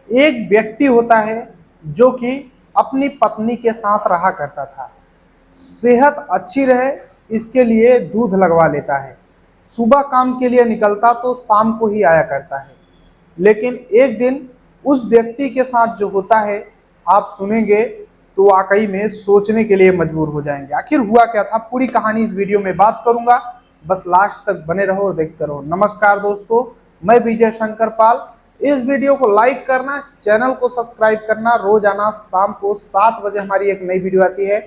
एक व्यक्ति होता है जो कि अपनी पत्नी के साथ रहा करता था। सेहत अच्छी रहे इसके लिए दूध लगवा लेता है। सुबह काम के लिए निकलता तो शाम को ही आया करता है। लेकिन एक दिन उस व्यक्ति के साथ जो होता है, आप सुनेंगे तो वाकई में सोचने के लिए मजबूर हो जाएंगे। आखिर हुआ क्या था, पूरी कहानी इस वीडियो में बात करूंगा। बस लास्ट तक बने रहो और देखते रहो। नमस्कार दोस्तों, मैं विजय शंकर पाल। इस वीडियो को लाइक करना, चैनल को सब्सक्राइब करना। रोजाना शाम को 7 बजे हमारी एक नई वीडियो आती है,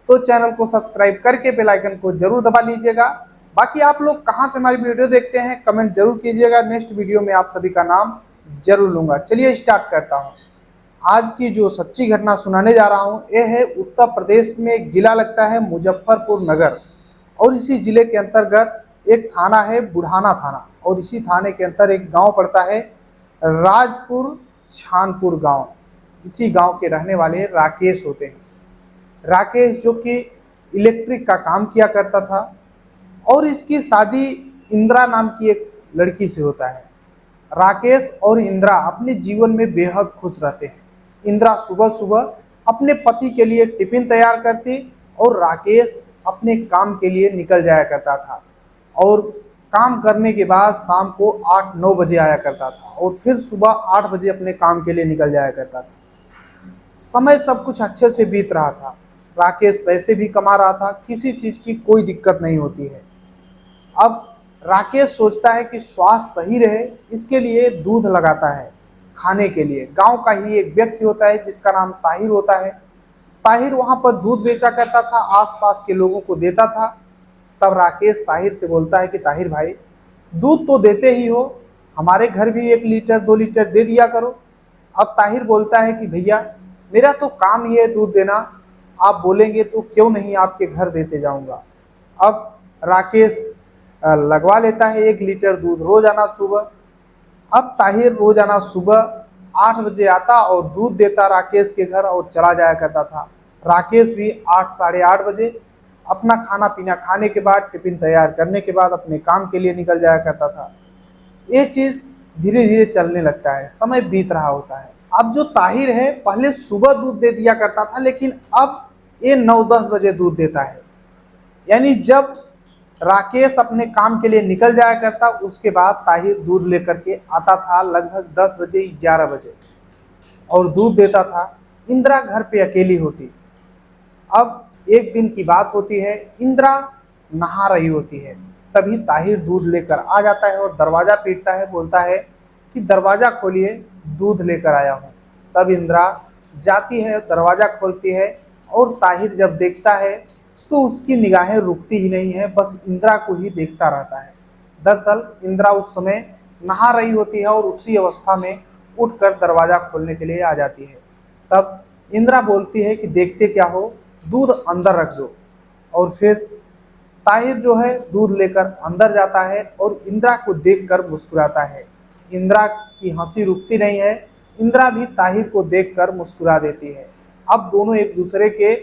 तो चैनल को सब्सक्राइब करके बेल आइकन को जरूर दबा लीजिएगा। बाकी आप लोग कहां से हमारी वीडियो देखते हैं कमेंट जरूर कीजिएगा। नेक्स्ट वीडियो में आप सभी का नाम जरूर लूंगा। चलिए स्टार्ट करता हूं। आज की जो सच्ची घटना सुनाने जा रहा हूं, यह है उत्तर प्रदेश में एक जिला लगता है मुजफ्फरपुर नगर, और इसी जिले के अंतर्गत एक थाना है बुढ़ाना थाना, और इसी थाने के अंतर एक गांव पड़ता है राजपुर छानपुर गांव। इसी गांव के रहने वाले राकेश होते हैं। राकेश जो कि इलेक्ट्रिक का काम किया करता था, और इसकी शादी इंदिरा नाम की एक लड़की से होता है। राकेश और इंदिरा अपने जीवन में बेहद खुश रहते हैं। इंदिरा सुबह सुबह अपने पति के लिए टिफिन तैयार करती, और राकेश अपने काम के लिए निकल जाया करता था, और काम करने के बाद शाम को 8-9 बजे आया करता था, और फिर सुबह 8 बजे अपने काम के लिए निकल जाया करता था। समय सब कुछ अच्छे से बीत रहा था। राकेश पैसे भी कमा रहा था, किसी चीज़ की कोई दिक्कत नहीं होती है। अब राकेश सोचता है कि स्वास्थ्य सही रहे, इसके लिए दूध लगाता है खाने के लिए। गांव का ही एक व्यक्ति होता है जिसका नाम ताहिर होता है। ताहिर वहां पर दूध बेचा करता था, आसपास के लोगों को देता था। तब राकेश ताहिर से बोलता है कि ताहिर भाई, दूध तो देते ही हो, हमारे घर भी 1 लीटर 2 लीटर दे दिया करो। अब ताहिर बोलता है कि भैया, मेरा तो काम ही है दूध देना, आप बोलेंगे तो क्यों नहीं आपके घर देते जाऊंगा। अब राकेश लगवा लेता है 1 लीटर दूध रोजाना सुबह। अब ताहिर रोजाना सुबह 8 बजे आता और दूध देता राकेश के घर और चला जाया करता था। राकेश भी 8 साढ़े 8 बजे अपना खाना पीना खाने के बाद, टिफिन तैयार करने के बाद अपने काम के लिए निकल जाया करता था। ये चीज़ धीरे धीरे चलने लगता है, समय बीत रहा होता है। अब जो ताहिर है पहले सुबह दूध दे दिया करता था, लेकिन अब ये 9-10 बजे दूध देता है। यानी जब राकेश अपने काम के लिए निकल जाया करता, उसके बाद ताहिर दूध लेकर के आता था लगभग 10 बजे 11 बजे, और दूध देता था। इंदिरा घर पे अकेली होती। अब एक दिन की बात होती है, इंदिरा नहा रही होती है, तभी ताहिर दूध लेकर आ जाता है और दरवाज़ा पीटता है। बोलता है कि दरवाज़ा खोलिए, दूध लेकर आया हूँ। तब इंदिरा जाती है, दरवाज़ा खोलती है, और ताहिर जब देखता है तो उसकी निगाहें रुकती ही नहीं है, बस इंदिरा को ही देखता रहता है। दरअसल इंदिरा उस समय नहा रही होती है, और उसी अवस्था में उठकर दरवाज़ा खोलने के लिए आ जाती है। तब इंदिरा बोलती है कि देखते क्या हो, दूध अंदर रख दो। और फिर ताहिर जो है दूध लेकर अंदर जाता है, और इंदिरा को देखकर मुस्कुराता है। इंदिरा की हंसी रुकती नहीं है, इंदिरा भी ताहिर को देखकर मुस्कुरा देती है। अब दोनों एक दूसरे के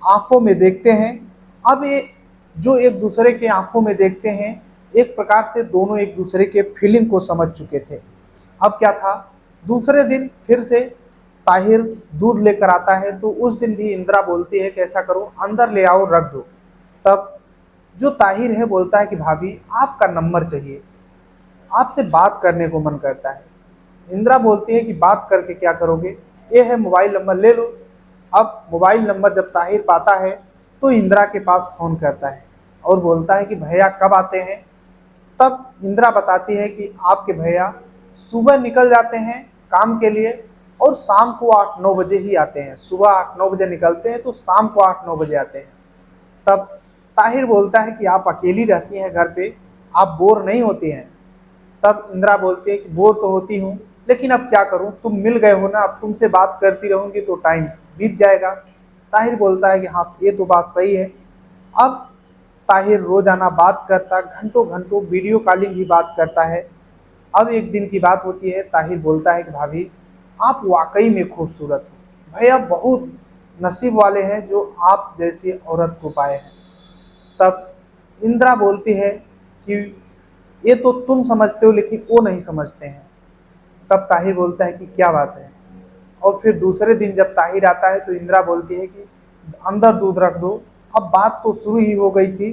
आंखों में देखते हैं। अब ये जो एक दूसरे के आंखों में देखते हैं, एक प्रकार से दोनों एक दूसरे के फीलिंग को समझ चुके थे। अब क्या था, दूसरे दिन फिर से ताहिर दूध लेकर आता है, तो उस दिन भी इंदिरा बोलती है कि ऐसा करो, अंदर ले आओ, रख दो। तब जो ताहिर है बोलता है कि भाभी, आपका नंबर चाहिए, आपसे बात करने को मन करता है। इंदिरा बोलती है कि बात करके क्या करोगे, ये है मोबाइल नंबर, ले लो। अब मोबाइल नंबर जब ताहिर पाता है तो इंदिरा के पास फ़ोन करता है, और बोलता है कि भैया कब आते हैं। तब इंदिरा बताती है कि आपके भैया सुबह निकल जाते हैं काम के लिए, और शाम को 8-9 बजे ही आते हैं। सुबह 8-9 बजे निकलते हैं तो शाम को 8-9 बजे आते हैं। तब ताहिर बोलता है कि आप अकेली रहती हैं घर पे, आप बोर नहीं होती हैं। तब इंदिरा बोलती है कि बोर तो होती हूँ, लेकिन अब क्या करूँ, तुम मिल गए हो ना, अब तुमसे बात करती रहूँगी तो टाइम बीत जाएगा। ताहिर बोलता है कि हाँ, ये तो बात सही है। अब ताहिर रोजाना बात करता, घंटों घंटों वीडियो कॉलिंग भी बात करता है। अब एक दिन की बात होती है, ताहिर बोलता है कि भाभी, आप वाकई में खूबसूरत हो, भैया बहुत नसीब वाले हैं जो आप जैसी औरत को पाए हैं। तब इंदिरा बोलती है कि ये तो तुम समझते हो, लेकिन वो नहीं समझते हैं। तब ताहिर बोलता है कि क्या बात है। और फिर दूसरे दिन जब ताहिर आता है तो इंदिरा बोलती है कि अंदर दूध रख दो। अब बात तो शुरू ही हो गई थी।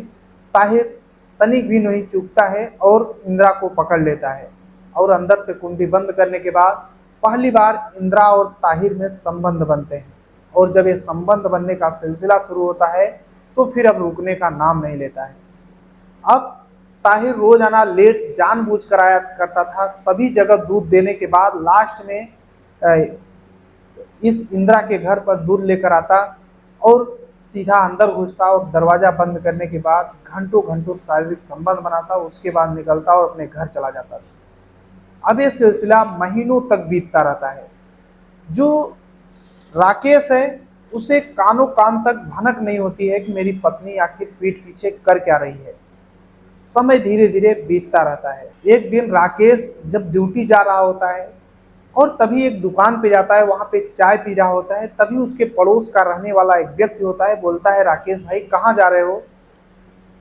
ताहिर तनिक भी नहीं चूकता है और इंदिरा को पकड़ लेता है और अंदर से कुंडी बंद करने के बाद पहली बार इंदिरा और ताहिर में संबंध बनते हैं। और जब ये संबंध बनने का सिलसिला शुरू होता है तो फिर अब रुकने का नाम नहीं लेता है। अब ताहिर रोजाना लेट जानबूझकर आया करता था, सभी जगह दूध देने के बाद लास्ट में इस इंदिरा के घर पर दूध लेकर आता और सीधा अंदर घुसता और दरवाजा बंद करने के बाद घंटों घंटों शारीरिक संबंध बनाता, उसके बाद निकलता और अपने घर चला जाता था। अब ये सिलसिला महीनों तक बीतता रहता है। जो राकेश है उसे कानों कान तक भनक नहीं होती है कि मेरी पत्नी आखिर पीठ पीछे कर क्या रही है। समय धीरे धीरे बीतता रहता है। एक दिन राकेश जब ड्यूटी जा रहा होता है और तभी एक दुकान पे जाता है, वहां पे चाय पी रहा होता है। तभी उसके पड़ोस का रहने वाला एक व्यक्ति होता है, बोलता है राकेश भाई कहाँ जा रहे हो।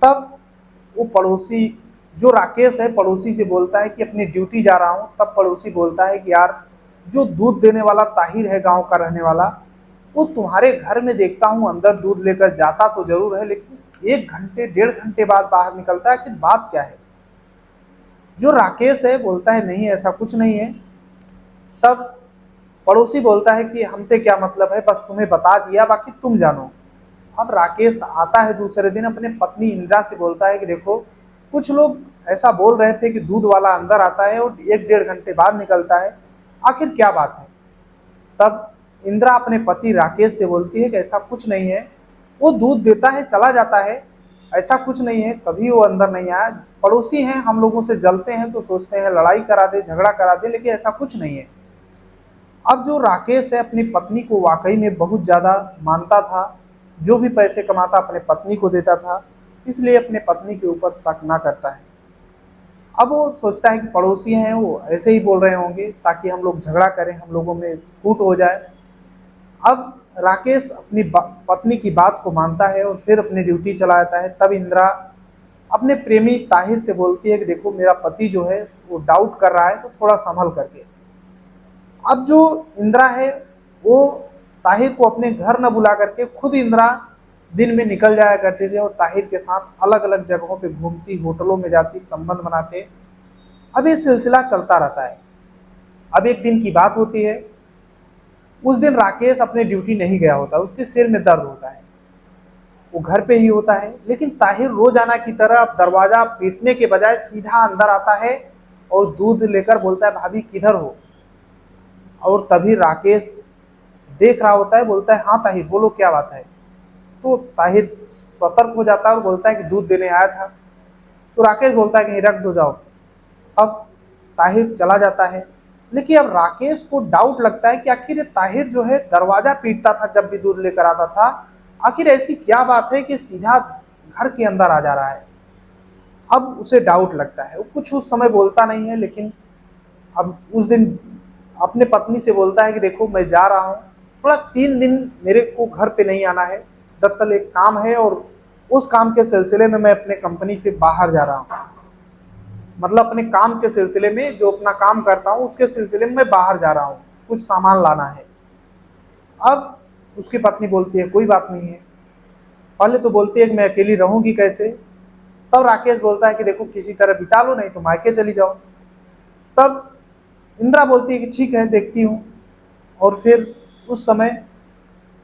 तब वो पड़ोसी जो राकेश है पड़ोसी से बोलता है कि अपनी ड्यूटी जा रहा हूँ। तब पड़ोसी बोलता है कि यार जो दूध देने वाला ताहिर है गांव का रहने वाला, वो तुम्हारे घर में देखता हूँ अंदर दूध लेकर जाता तो जरूर है, लेकिन 1 घंटे 1.5 घंटे बाद बाहर निकलता है कि बात क्या है। जो राकेश है बोलता है नहीं ऐसा कुछ नहीं है। तब पड़ोसी बोलता है कि हमसे क्या मतलब है, बस तुम्हें बता दिया बाकी तुम जानो। अब राकेश आता है दूसरे दिन, अपने पत्नी इंदिरा से बोलता है कि देखो कुछ लोग ऐसा बोल रहे थे कि दूध वाला अंदर आता है और 1-1.5 घंटे बाद निकलता है, आखिर क्या बात है। तब इंदिरा अपने पति राकेश से बोलती है कि ऐसा कुछ नहीं है, वो दूध देता है चला जाता है, ऐसा कुछ नहीं है, कभी वो अंदर नहीं आया। पड़ोसी हैं, हम लोगों से जलते हैं तो सोचते हैं लड़ाई करा दे झगड़ा करा दे, लेकिन ऐसा कुछ नहीं है। अब जो राकेश है अपनी पत्नी को वाकई में बहुत ज़्यादा मानता था, जो भी पैसे कमाता अपने पत्नी को देता था, इसलिए अपने पत्नी के ऊपर शक ना करता है। अब वो सोचता है कि पड़ोसी हैं वो ऐसे ही बोल रहे होंगे ताकि हम लोग झगड़ा करें, हम लोगों में फूट हो जाए। अब राकेश अपनी पत्नी की बात को मानता है और फिर अपनी ड्यूटी चला जाता है। तब इंदिरा अपने प्रेमी ताहिर से बोलती है कि देखो मेरा पति जो है वो डाउट कर रहा है तो थोड़ा संभल करके। अब जो इंदिरा है वो ताहिर को अपने घर न बुला करके खुद इंदिरा दिन में निकल जाया करते थे और ताहिर के साथ अलग अलग जगहों पे घूमती, होटलों में जाती, संबंध बनाते। अब ये सिलसिला चलता रहता है। अब एक दिन की बात होती है, उस दिन राकेश अपने ड्यूटी नहीं गया होता, उसके सिर में दर्द होता है, वो घर पे ही होता है। लेकिन ताहिर रोजाना की तरह अब दरवाजा पीटने के बजाय सीधा अंदर आता है और दूध लेकर बोलता है भाभी किधर हो। और तभी राकेश देख रहा होता है, बोलता है हाँ ताहिर बोलो क्या बात है। तो ताहिर सतर्क हो जाता है और बोलता है कि दूध देने आया था। तो राकेश बोलता है कि रख दो जाओ। अब ताहिर चला जाता है, लेकिन अब राकेश को डाउट लगता है कि आखिर ताहिर जो है दरवाजा पीटता था जब भी दूध लेकर आता था, आखिर ऐसी क्या बात है कि सीधा घर के अंदर आ जा रहा है। अब उसे डाउट लगता है, वो कुछ उस समय बोलता नहीं है, लेकिन अब उस दिन अपने पत्नी से बोलता है कि देखो मैं जा रहा हूँ, थोड़ा 3 दिन मेरे को घर पे नहीं आना है, दरअसल एक काम है और उस काम के सिलसिले में मैं अपने कंपनी से बाहर जा रहा हूँ। मतलब अपने काम के सिलसिले में, जो अपना काम करता हूँ उसके सिलसिले में मैं बाहर जा रहा हूँ, कुछ सामान लाना है। अब उसकी पत्नी बोलती है कोई बात नहीं है। पहले तो बोलती है कि मैं अकेली रहूंगी कैसे। तब राकेश बोलता है कि देखो किसी तरह बिता लो, नहीं तो मायके चली जाओ। तब इंदिरा बोलती है कि ठीक है देखती हूँ। और फिर उस समय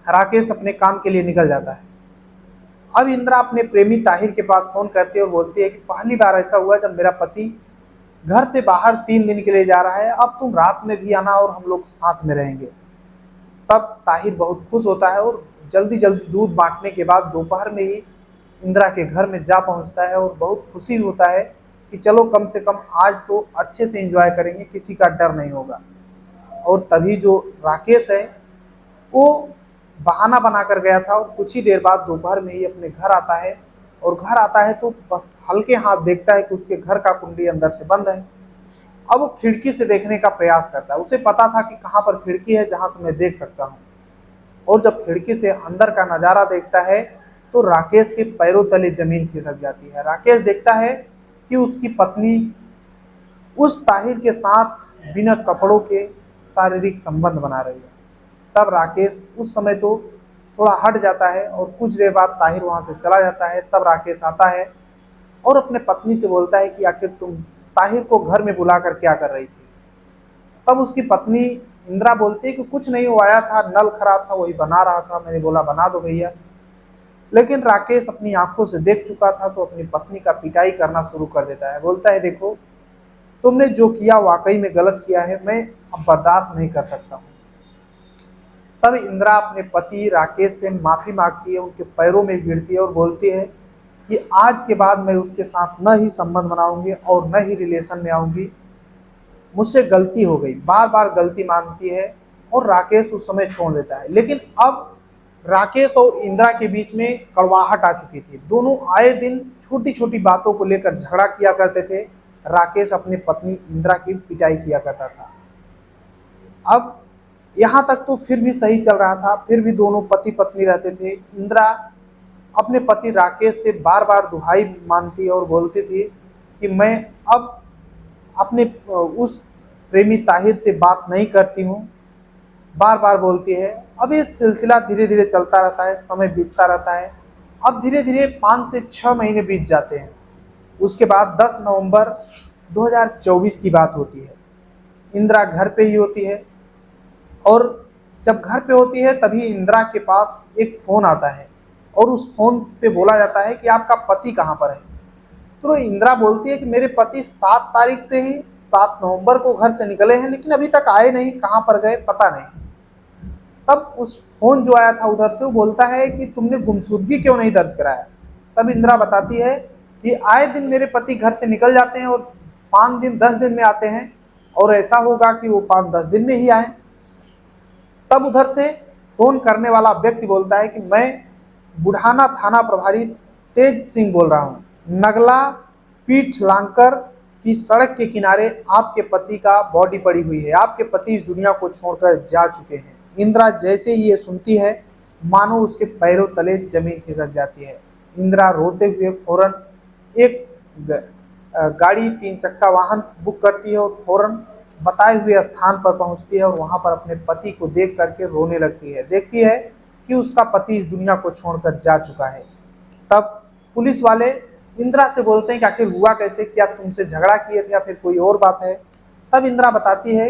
राकेश अपने काम के लिए निकल जाता है। अब इंदिरा अपने प्रेमी ताहिर के पास फोन करती है और बोलती है कि पहली बार ऐसा हुआ जब मेरा पति घर से बाहर 3 दिन के लिए जा रहा है, अब तुम रात में भी आना और हम लोग साथ में रहेंगे। तब ताहिर बहुत खुश होता है और जल्दी जल्दी दूध बांटने के बाद दोपहर में ही इंदिरा के घर में जा पहुंचता है और बहुत खुशी होता है कि चलो कम से कम आज तो अच्छे से एंजॉय करेंगे, किसी का डर नहीं होगा। और तभी जो राकेश है वो बहाना बनाकर गया था और कुछ ही देर बाद दोपहर में ही अपने घर आता है। और घर आता है तो बस हल्के हाथ देखता है कि उसके घर का कुंडी अंदर से बंद है। अब वो खिड़की से देखने का प्रयास करता है, उसे पता था कि कहाँ पर खिड़की है जहाँ से मैं देख सकता हूँ। और जब खिड़की से अंदर का नज़ारा देखता है तो राकेश के पैरों तले जमीन खिसक जाती है। राकेश देखता है कि उसकी पत्नी उस ताहिर के साथ बिना कपड़ों के शारीरिक संबंध बना रही है। तब राकेश उस समय तो थोड़ा हट जाता है और कुछ देर बाद ताहिर वहां से चला जाता है। तब राकेश आता है और अपने पत्नी से बोलता है कि आखिर तुम ताहिर को घर में बुलाकर क्या कर रही थी। तब उसकी पत्नी इंदिरा बोलती है कि कुछ नहीं, वो आया था, नल खराब था, वही बना रहा था, मैंने बोला बना दो भैया। लेकिन राकेश अपनी आंखों से देख चुका था तो अपनी पत्नी का पिटाई करना शुरू कर देता है। बोलता है देखो तुमने जो किया वाकई में गलत किया है, मैं अब बर्दाश्त नहीं कर सकता हूँ। तब इंदिरा अपने पति राकेश से माफी मांगती है, उनके पैरों में गिरती है और बोलती है कि आज के बाद मैं उसके साथ न ही संबंध बनाऊंगी और न ही रिलेशन में आऊंगी, मुझसे गलती हो गई। बार बार गलती मानती है और राकेश उस समय छोड़ देता है। लेकिन अब राकेश और इंदिरा के बीच में कड़वाहट आ चुकी थी। दोनों आए दिन छोटी छोटी बातों को लेकर झगड़ा किया करते थे। राकेश अपनी पत्नी इंदिरा की पिटाई किया करता था। अब यहाँ तक तो फिर भी सही चल रहा था, फिर भी दोनों पति पत्नी रहते थे। इंदिरा अपने पति राकेश से बार बार दुहाई मानती और बोलती थी कि मैं अब अपने उस प्रेमी ताहिर से बात नहीं करती हूँ, बार बार बोलती है। अब ये सिलसिला धीरे धीरे चलता रहता है, समय बीतता रहता है। अब धीरे धीरे 5 से 6 महीने बीत जाते हैं। उसके बाद 10 नवंबर 2024 की बात होती है। इंदिरा घर पे ही होती है और जब घर पे होती है तभी इंदिरा के पास एक फ़ोन आता है और उस फ़ोन पे बोला जाता है कि आपका पति कहाँ पर है। तो इंदिरा बोलती है कि मेरे पति 7 तारीख से ही 7 नवंबर को घर से निकले हैं, लेकिन अभी तक आए नहीं, कहाँ पर गए पता नहीं। तब उस फोन जो आया था उधर से, वो बोलता है कि तुमने गुमशुदगी क्यों नहीं दर्ज कराया। तब इंदिरा बताती है कि आए दिन मेरे पति घर से निकल जाते हैं और 5 दिन 10 दिन में आते हैं, और ऐसा होगा कि वो 5-10 दिन में ही आए। तब उधर से फोन करने वाला व्यक्ति बोलता है कि मैं बुढ़ाना थाना प्रभारी तेज सिंह बोल रहा हूँ, नगला पीठ लांकर की सड़क के किनारे आपके पति का बॉडी पड़ी हुई है, आपके पति इस दुनिया को छोड़कर जा चुके हैं। इंदिरा जैसे ही ये सुनती है मानो उसके पैरों तले जमीन खिसक जाती है। इंदिरा रोते हुए फौरन एक गाड़ी 3 चक्का वाहन बुक करती है और फौरन बताए हुए स्थान पर पहुंचती है और वहां पर अपने पति को देख करके रोने लगती है। देखती है कि उसका पति इस दुनिया को छोड़कर जा चुका है। तब पुलिस वाले इंदिरा से बोलते हैं कि आखिर हुआ कैसे, क्या तुमसे झगड़ा किए थे या फिर कोई और बात है। तब इंदिरा बताती है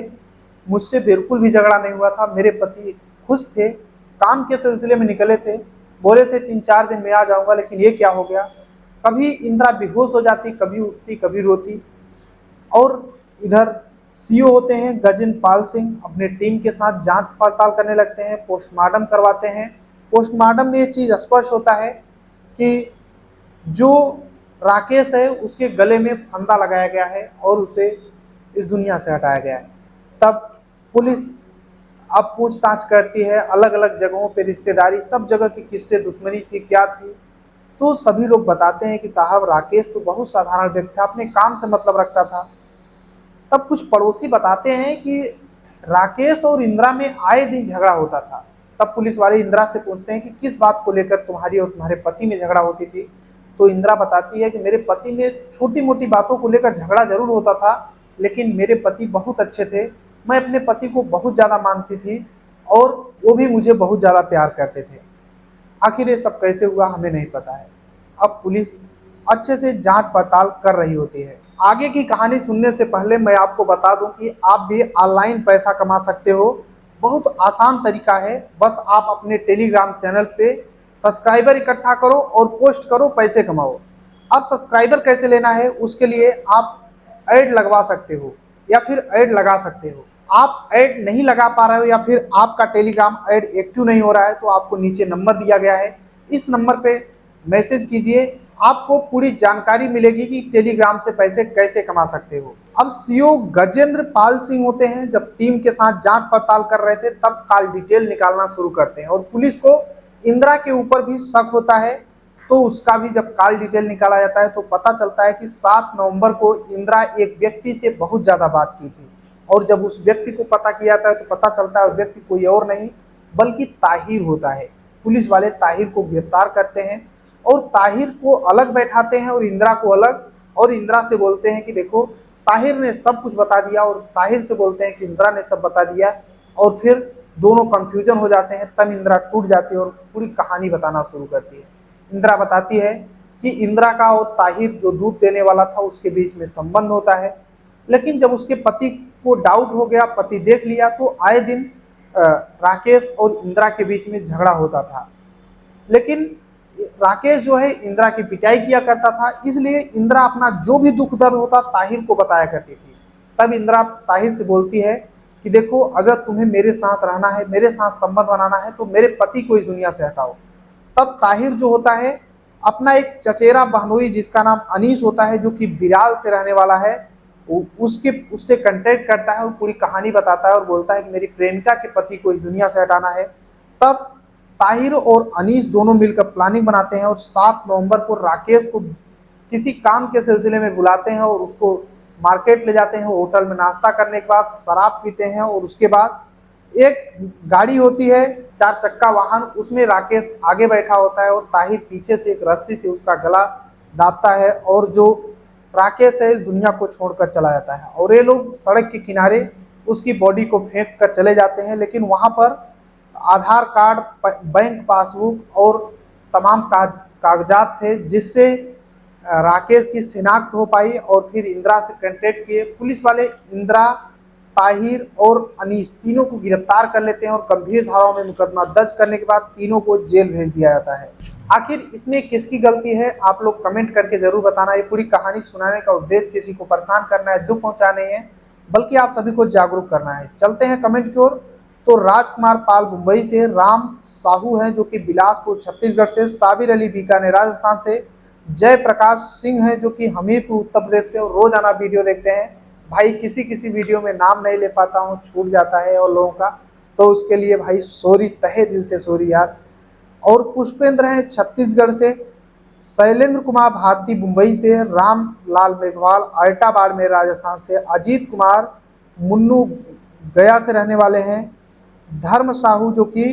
मुझसे बिल्कुल भी झगड़ा नहीं हुआ था, मेरे पति खुश थे, काम के सिलसिले में निकले थे, बोले थे 3-4 दिन में आ जाऊंगा, लेकिन ये क्या हो गया। कभी इंदिरा बेहोश हो जाती, कभी उठती, कभी रोती। और इधर सीओ होते हैं गजेंद्र पाल सिंह, अपने टीम के साथ जांच पड़ताल करने लगते हैं, पोस्टमार्टम करवाते हैं। पोस्टमार्टम में ये चीज़ स्पष्ट होता है कि जो राकेश है उसके गले में फंदा लगाया गया है और उसे इस दुनिया से हटाया गया है। तब पुलिस अब पूछताछ करती है, अलग अलग जगहों पे रिश्तेदारी, सब जगह की किससे दुश्मनी थी, क्या थी। तो सभी लोग बताते हैं कि साहब राकेश तो बहुत साधारण व्यक्ति था, अपने काम से मतलब रखता था। तब कुछ पड़ोसी बताते हैं कि राकेश और इंदिरा में आए दिन झगड़ा होता था। तब पुलिस वाले इंदिरा से पूछते हैं कि किस बात को लेकर तुम्हारी और तुम्हारे पति में झगड़ा होती थी। तो इंदिरा बताती है कि मेरे पति में छोटी मोटी बातों को लेकर झगड़ा जरूर होता था, लेकिन मेरे पति बहुत अच्छे थे, मैं अपने पति को बहुत ज़्यादा मानती थी और वो भी मुझे बहुत ज़्यादा प्यार करते थे। आखिर ये सब कैसे हुआ हमें नहीं पता है। अब पुलिस अच्छे से जांच पड़ताल कर रही होती है। आगे की कहानी सुनने से पहले मैं आपको बता दूं कि आप भी ऑनलाइन पैसा कमा सकते हो। बहुत आसान तरीका है, बस आप अपने टेलीग्राम चैनल पे सब्सक्राइबर इकट्ठा करो और पोस्ट करो, पैसे कमाओ। अब सब्सक्राइबर कैसे लेना है उसके लिए आप ऐड लगवा सकते हो या फिर ऐड लगा सकते हो। आप ऐड नहीं लगा पा रहे हो या फिर आपका टेलीग्राम ऐड एक्टिव नहीं हो रहा है तो आपको नीचे नंबर दिया गया है, इस नंबर पे मैसेज कीजिए, आपको पूरी जानकारी मिलेगी कि टेलीग्राम से पैसे कैसे कमा सकते हो। अब सीओ गजेंद्र पाल सिंह होते हैं, जब टीम के साथ जांच पड़ताल कर रहे थे तब कॉल डिटेल निकालना शुरू करते हैं और पुलिस को इंदिरा के ऊपर भी शक होता है। तो उसका भी जब कॉल डिटेल निकाला जाता है तो पता चलता है कि 7 नवंबर को इंदिरा एक व्यक्ति से बहुत ज़्यादा बात की थी, और जब उस व्यक्ति को पता किया जाता है तो पता चलता है वो व्यक्ति कोई और नहीं बल्कि ताहिर होता है। पुलिस वाले ताहिर को गिरफ्तार करते हैं और ताहिर को अलग बैठाते हैं और इंदिरा को अलग, और इंदिरा से बोलते हैं कि देखो ताहिर ने सब कुछ बता दिया, और ताहिर से बोलते हैं कि इंदिरा ने सब बता दिया। और फिर दोनों कंफ्यूजन हो जाते हैं। तब इंदिरा टूट जाती है और पूरी कहानी बताना शुरू करती है। इंदिरा बताती है कि इंदिरा का और ताहिर जो दूध देने वाला था उसके बीच में संबंध होता है, लेकिन जब उसके पति को डाउट हो गया, पति देख लिया, तो आए दिन राकेश और इंदिरा के बीच में झगड़ा होता था। लेकिन राकेश जो है इंदिरा की पिटाई किया करता था, इसलिए इंदिरा अपना जो भी दुख दर्द होता ताहिर को बताया करती थी। तब इंदिरा ताहिर से बोलती है कि देखो, अगर तुम्हें मेरे साथ रहना है, मेरे साथ संबंध बनाना है, तो मेरे पति को इस दुनिया से हटाओ। तब ताहिर जो होता है अपना एक चचेरा बहनोई जिसका नाम अनीस होता है, जो कि बिराल से रहने वाला है, उससे कांटेक्ट करता है और पूरी कहानी बताता है और बोलता है कि मेरी प्रेमिका के पति को इस दुनिया से हटाना है। तब ताहिर और अनीस दोनों मिलकर प्लानिंग बनाते हैं और 7 नवंबर को राकेश को किसी काम के सिलसिले में बुलाते हैं और उसको मार्केट ले जाते हैं। होटल में नाश्ता करने के बाद शराब पीते हैं और उसके बाद एक गाड़ी होती है 4 चक्का वाहन, उसमें राकेश आगे बैठा होता है और ताहिर पीछे से एक रस्सी से उसका गला दाबता है और जो राकेश है इस दुनिया को छोड़कर चला जाता है। और ये लोग सड़क के किनारे उसकी बॉडी को फेंक कर चले जाते हैं, लेकिन वहां पर आधार कार्ड, बैंक पासबुक और तमाम कागजात थे जिससे राकेश की शिनाख्त हो पाई। और फिर इंदिरा से कांटेक्ट किए पुलिस वाले, इंदिरा, ताहिर और अनीस तीनों को गिरफ्तार कर लेते हैं और गंभीर धाराओं में मुकदमा दर्ज करने के बाद तीनों को जेल भेज दिया जाता है। आखिर इसमें किसकी गलती है, आप लोग कमेंट करके जरूर बताना। ये पूरी कहानी सुनाने का उद्देश्य किसी को परेशान करना है, दुख पहुंचाने है, बल्कि आप सभी को जागरूक करना है। चलते हैं कमेंट की ओर। तो राजकुमार पाल मुंबई से, राम साहू हैं जो कि बिलासपुर छत्तीसगढ़ से, साबिर अली बीकानेर राजस्थान से, जय प्रकाश सिंह हैं जो कि हमीरपुर उत्तर प्रदेश से और रोजाना वीडियो देखते हैं। भाई किसी किसी वीडियो में नाम नहीं ले पाता हूँ, छूट जाता है और लोगों का, तो उसके लिए भाई सॉरी, तहे दिल से सॉरी यार। और पुष्पेंद्र हैं छत्तीसगढ़ से, शैलेंद्र कुमार भारती मुंबई से, राम लाल मेघवाल आल्टा बाड़मेर राजस्थान से, अजीत कुमार मुन्नू गया से रहने वाले हैं, धर्म साहू जो कि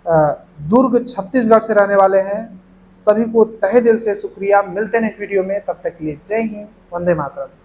दुर्ग छत्तीसगढ़ से रहने वाले हैं। सभी को तहे दिल से शुक्रिया। मिलते हैं नेक्स्ट वीडियो में, तब तक के लिए जय हिंद, वंदे मातरम।